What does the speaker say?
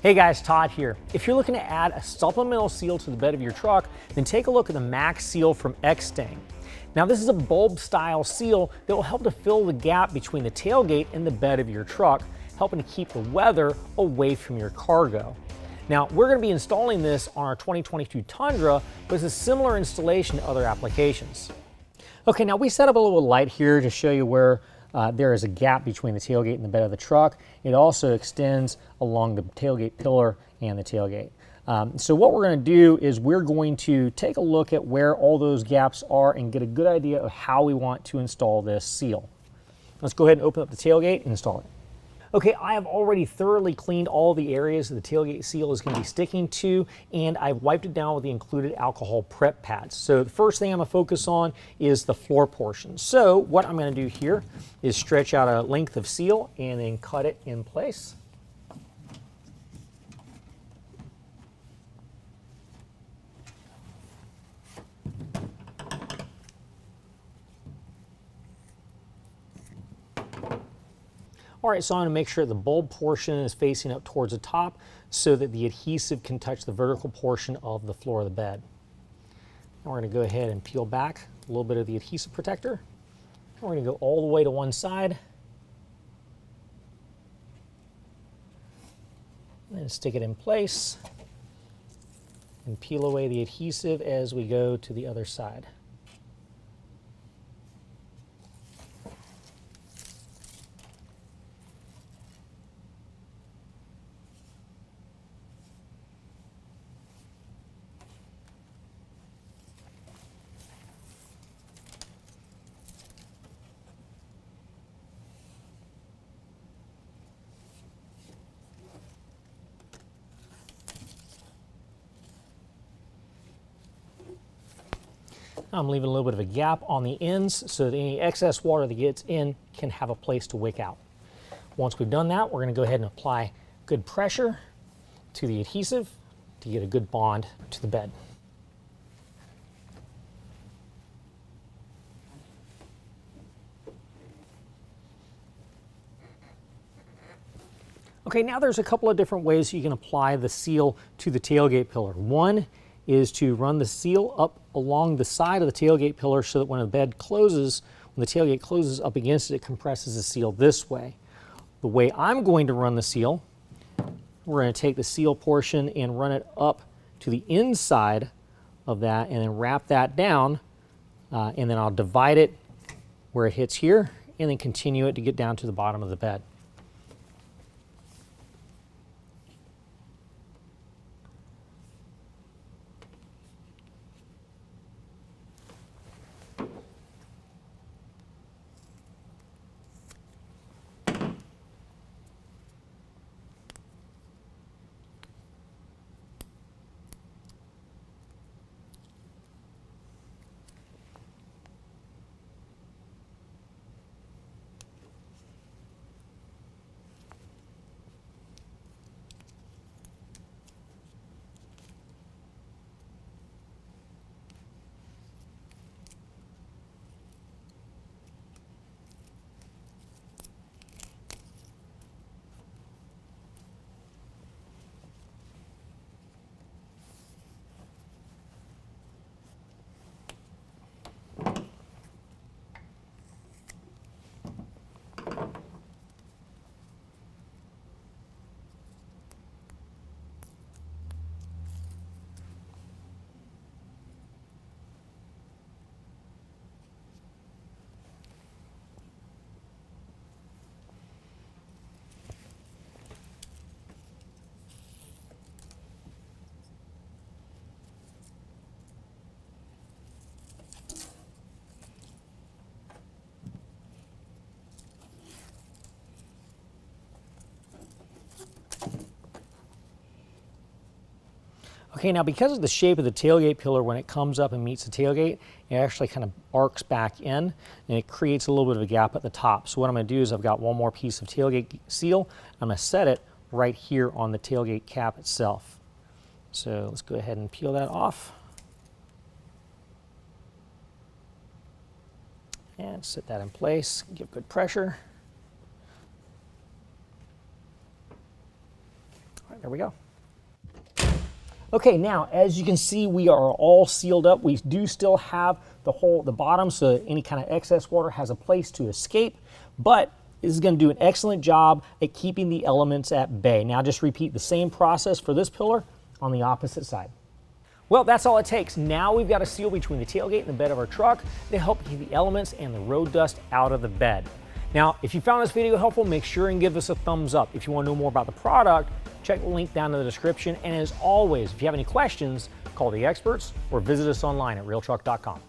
Hey guys, Todd here. If you're looking to add a supplemental seal to the bed of your truck, then take a look at the MaxSeal from Extang. Now this is a bulb style seal that will help to fill the gap between the tailgate and the bed of your truck, helping to keep the weather away from your cargo. Now we're going to be installing this on our 2022 Tundra, but it's a similar installation to other applications. Okay, now we set up a little light here to show you where there is a gap between the tailgate and the bed of the truck. It also extends along the tailgate pillar and the tailgate. So what we're going to do is we're going to take a look at where all those gaps are and get a good idea of how we want to install this seal. Let's go ahead and open up the tailgate and install it. Okay, I have already thoroughly cleaned all the areas that the tailgate seal is going to be sticking to, and I've wiped it down with the included alcohol prep pads. So the first thing I'm going to focus on is the floor portion. So what I'm going to do here is stretch out a length of seal and then cut it in place. All right, so I'm going to make sure the bulb portion is facing up towards the top so that the adhesive can touch the vertical portion of the floor of the bed. Now we're going to go ahead and peel back a little bit of the adhesive protector. And we're going to go all the way to one side. And then stick it in place and peel away the adhesive as we go to the other side. I'm leaving a little bit of a gap on the ends so that any excess water that gets in can have a place to wick out. Once we've done that, we're going to go ahead and apply good pressure to the adhesive to get a good bond to the bed. Okay, now there's a couple of different ways you can apply the seal to the tailgate pillar. One is to run the seal up along the side of the tailgate pillar so that when the bed closes, when the tailgate closes up against it, it compresses the seal this way. The way I'm going to run the seal, we're going to take the seal portion and run it up to the inside of that and then wrap that down, and then I'll divide it where it hits here and then continue it to get down to the bottom of the bed. Okay, now because of the shape of the tailgate pillar, when it comes up and meets the tailgate, it actually kind of arcs back in and it creates a little bit of a gap at the top. So what I'm going to do is I've got one more piece of tailgate seal. I'm going to set it right here on the tailgate cap itself. So let's go ahead and peel that off. And set that in place, give good pressure. All right, there we go. Okay, now as you can see, we are all sealed up. We do still have the bottom, so any kind of excess water has a place to escape, but this is going to do an excellent job at keeping the elements at bay. Now just repeat the same process for this pillar on the opposite side. Well, that's all it takes. Now we've got a seal between the tailgate and the bed of our truck to help keep the elements and the road dust out of the bed. Now, if you found this video helpful, make sure and give us a thumbs up. If you want to know more about the product, check the link down in the description. And as always, if you have any questions, call the experts or visit us online at RealTruck.com.